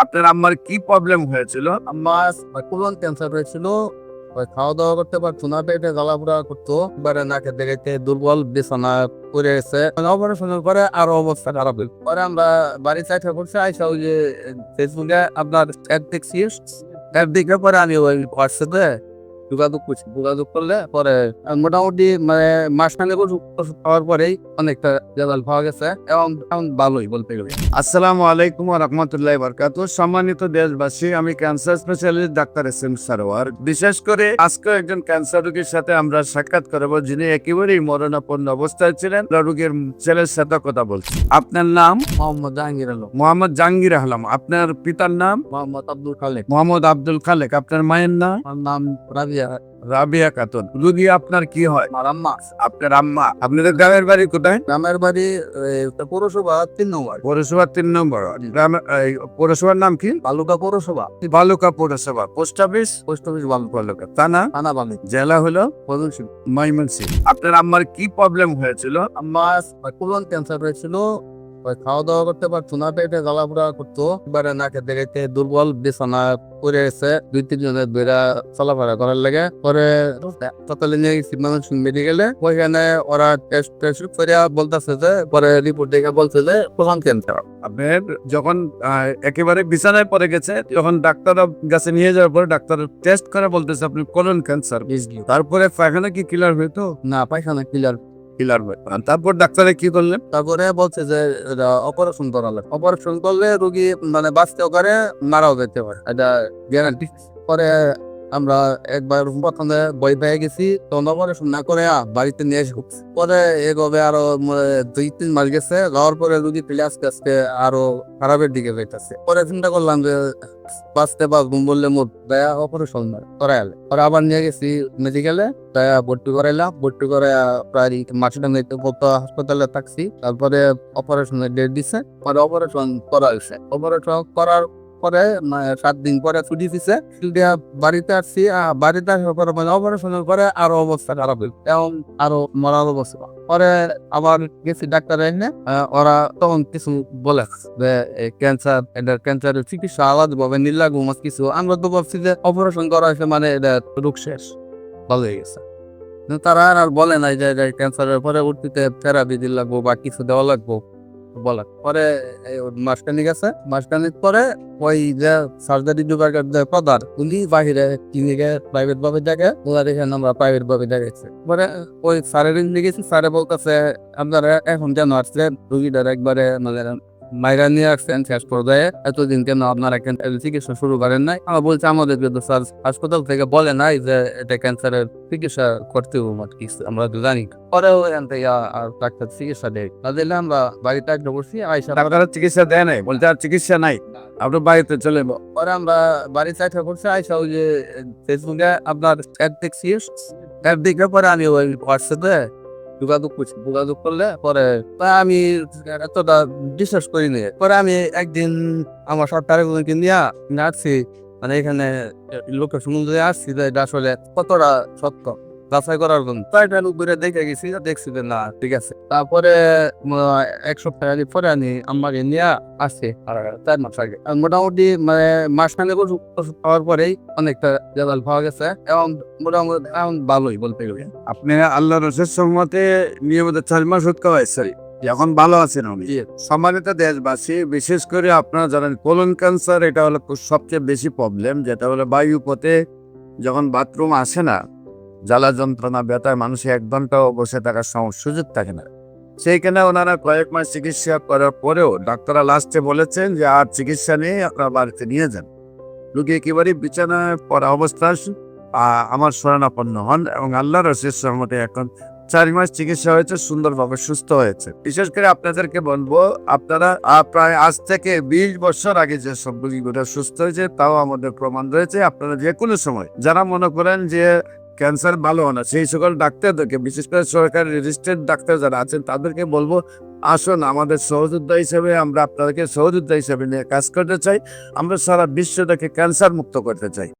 আপনার আম্মার কি প্রবলেম হয়েছিল? আমার কোলন ক্যান্সার হয়েছিল। খাওয়া দাওয়া করতে পারতো না, পেটে জ্বালাপোড়া করতো, এবারে নাকে দেখে দুর্বল, বিছানা পড়ে গেছে। অপারেশনের পরে আরো অবস্থা খারাপ হইল। পরে আমরা বাড়ি চাইতে করছি, আইসা ওই যে ফেসবুকে আপনার অ্যাড দেখছি। অ্যাড দেখে পরে আমি ওই হোয়াটসঅ্যাপে যোগাযোগ করলে পরে মোটামুটি মানে মাসখানেক ওষুধ খাওয়ার পরেই অনেকটা রেজাল্ট পাওয়া গেছে এবং এখন ভালোই বলতে গেলে। আসসালামু আলাইকুম ওয়া রাহমাতুল্লাহি ওয়া বারাকাতুহু। সম্মানিত দেশবাসী, আমি cancer specialist doctor S M Sarwar. বিশেষ করে আজকে একজন ক্যান্সার রোগীর সাথে আমরা সাক্ষাৎ করব, যিনি একেবারেই মরণাপন্ন অবস্থায় ছিলেন। রোগীর ছেলের সাথে কথা বলছি। আপনার নাম? মোহাম্মদ জাহাঙ্গীর আলম। মোহাম্মদ জাহাঙ্গীর আলম। আপনার পিতার নাম? মোহাম্মদ আব্দুল খালেক। মোহাম্মদ আব্দুল খালেক। আপনার মায়ের নাম? আমার নাম রাবিয়া। রাবিয়া খাতুন। রোগী আপনার কি হয়? আমার আম্মা। আপনার আম্মা। আপনাদের গ্রামের বাড়ি কোথায়? গ্রামের বাড়ি পৌরসভা 3 নম্বর। পৌরসভা 3 নম্বর। পৌরসভার নাম কি? বালুকা পৌরসভা। বালুকা পৌরসভা। Post office? Post office Baluka. থানা? থানা বালি। জেলা হলো ময়মনসিংহ। ময়মনসিংহ। আপনার আম্মার কি প্রবলেম হয়েছিল? আমার কোলন ক্যান্সার হয়েছিল। খাওয়া দাওয়া করতে পারতো না, পেটে জ্বালাপোড়া করতো, এবারে নাকে দেখে দুর্বল, বিছানা পড়ে গেছে। 2-3 জনের বেড়া চলাফেরা করার লাগে। পরে সকালে নিয়ে গেছি ময়মনসিংহ মেডিকেলে। ওইখানে ওরা টেস্ট করে বলতেছে যে, পরে রিপোর্ট দেখে বলছে যে কোলন ক্যান্সার। আপনার যখন একেবারে বিছানায় পড়ে গেছে, যখন ডাক্তার কাছে নিয়ে যাওয়ার পরে ডাক্তার টেস্ট করে বলতেছে আপনি কোলন ক্যান্সার। তারপরে পায়খানা কি ক্লিয়ার হইতো? না, পায়খানা ক্লিয়ার। ক্লিয়ার হয়। তারপর ডাক্তারে কি করলেন? তারপরে বলছে যে অপারেশন করা লাগবে। অপারেশন করলে রোগী মানে বাঁচতেও পারে, মারাও যেতে পারে, এটা গ্যারান্টি। পরে আমরা একবার প্রথমে ভয় পেয়ে গেছি, তখন অপারেশন না করে বাড়িতে নিয়ে এসে পরে এভাবে আরো 2-3 মাস গেছে। যাওয়ার পরে রোগী পেলে আস্তে আস্তে আরো খারাপের দিকে যাইতেছে। পরে চিন্তা করলাম যে বাঁচতে পারবো বললে মোট দয়া অপারেশন করাইলে। পরে আবার নিয়ে গেছি মেডিকেলে, দয়া ভর্তি করাইলাম। ভর্তি করে প্রায় মাসটা হাসপাতালে থাকছি। তারপরে অপারেশনের ডেট দিছে, পরে অপারেশন করা হয়েছে। অপারেশন করার পরে 7 দিন পরে ছুটি দিছে। ছুটি বাড়িতে আসছি। বাড়িতে আসার পরে মানে অপারেশনের পরে আরো অবস্থা খারাপ হইল এবং আরো মরার অবস্থা। পরে আবার গেছি ডাক্তার এনে, ওরা তখন কিছু বলে যে ক্যান্সার, এটা ক্যান্সারের চিকিৎসা আলাদা ভাবে নির্লাগ কিছু। আমরা তো ভাবছি যে অপারেশন করা হয়েছে মানে এটা রোগ শেষ, ভালো হয়ে গেছে। তারা আর বলে নাই যে ক্যান্সারের পরবর্তীতে থেরাপি দিতে লাগবো বা কিছু দেওয়া লাগবো বলা। পরে মাসখানিক আছে, মাসখানিক পরে ওই যে সার্জারি বিভাগের যে প্রধান, উনি বাহিরে ক্লিনিকে প্রাইভেট ভাবে দেখে, ওনার এখানে আমরা প্রাইভেট ভাবে দেখাইছি। পরে ওই স্যারের গেছি, স্যারে বলতেছে আপনারা এখন কেন আসছেন, রুগীটার একবারে মানে মাইরা নিয়ে আসছেন শেষ পর্যায়ে, এতদিন কেন আপনারা চিকিৎসা শুরু করেন নাই? আমরা বলছি আমাদের কিন্তু স্যার হাসপাতাল থেকে বলে নাই যে এটা ক্যান্সারের চিকিৎসা করতে কিছু, আমরা তো জানি। পরেও এখান থেকে আর ডাক্তার চিকিৎসা দেয় না, দিলে আমরা বাড়িতে একটা বসছি। আইসা ডাক্তারের চিকিৎসা দেয় নাই, বলতে আর চিকিৎসা নাই, আপনার বাড়িতে চলে যাবো। পরে আমরা বাড়ি চাইতে করছি, আইসা ওই যে ফেসবুকে আপনার অ্যাড দেখছি। অ্যাড দেখে পরে আমি ওই হোয়াটসঅ্যাপে যোগাযোগ করলে পরে আমি এতটা বিশ্বাস করিনি। পরে আমি একদিন আমার সরকারের নিয়ে আসছি, মানে এখানে লোকের সমুদ্রে আসছি যে এটা আসলে কতটা সত্য যাচাই করার জন্য। কয়েকটা লোক ঘুরে দেখে গেছি, দেখছি যে না ঠিক আছে। তারপরে 1 সপ্তাহ পরে আমি আমাকে নিয়ে আসছি আর 4 মাস আগে। মোটামুটি মানে মাসখানেক ওষুধ খাওয়ার পরেই অনেকটা রেজাল্ট পাওয়া গেছে এবং মোটামুটি এখন ভালোই বলতে গেলে। আপনি আল্লাহ রসের সম্মতে নিয়মিত 4 মাস ওষুধ খাওয়াইছেন, এখন ভালো আছেন উনি। সম্মানিত দেশবাসী, বিশেষ করে আপনারা জানেন কোলন ক্যান্সার এটা হলো সবচেয়ে বেশি প্রবলেম, যেটা হলো বায়ু পথে যখন বাথরুম আসে না, জ্বালা যন্ত্রণা ব্যথায় মানুষের 1 ঘন্টাও বসে থাকার সুযোগ থাকে না। সেইখানে ওনারা কয়েক মাস চিকিৎসা করার পরেও ডাক্তাররা লাস্টে বলেছেন যে আর চিকিৎসা নিয়ে আপনার বাড়িতে নিয়ে যান। রোগী একেবারে বিছানায় পড়া অবস্থা আমার শরণাপন্ন হন এবং আল্লাহর রসের সহমতে এখন 4 মাস চিকিৎসা হয়েছে, সুন্দরভাবে সুস্থ হয়েছে। বিশেষ করে আপনাদেরকে বলবো, আপনারা প্রায় আজ থেকে 20 বছর আগে যে সব রোগীগুলো সুস্থ হয়েছে তাও আমাদের প্রমাণ রয়েছে। আপনারা যে কোনো সময় যারা মনে করেন যে ক্যান্সার ভালো হয় না, সেই সকল ডাক্তারদেরকে, বিশেষ করে সরকারি রেজিস্টার্ড ডাক্তার যারা আছেন তাদেরকে বলবো আসুন আমাদের সহযোদ্ধা হিসেবে, আমরা আপনাদেরকে সহযোদ্ধা হিসেবে নিয়ে কাজ করতে চাই। আমরা সারা বিশ্বটাকে ক্যান্সার মুক্ত করতে চাই।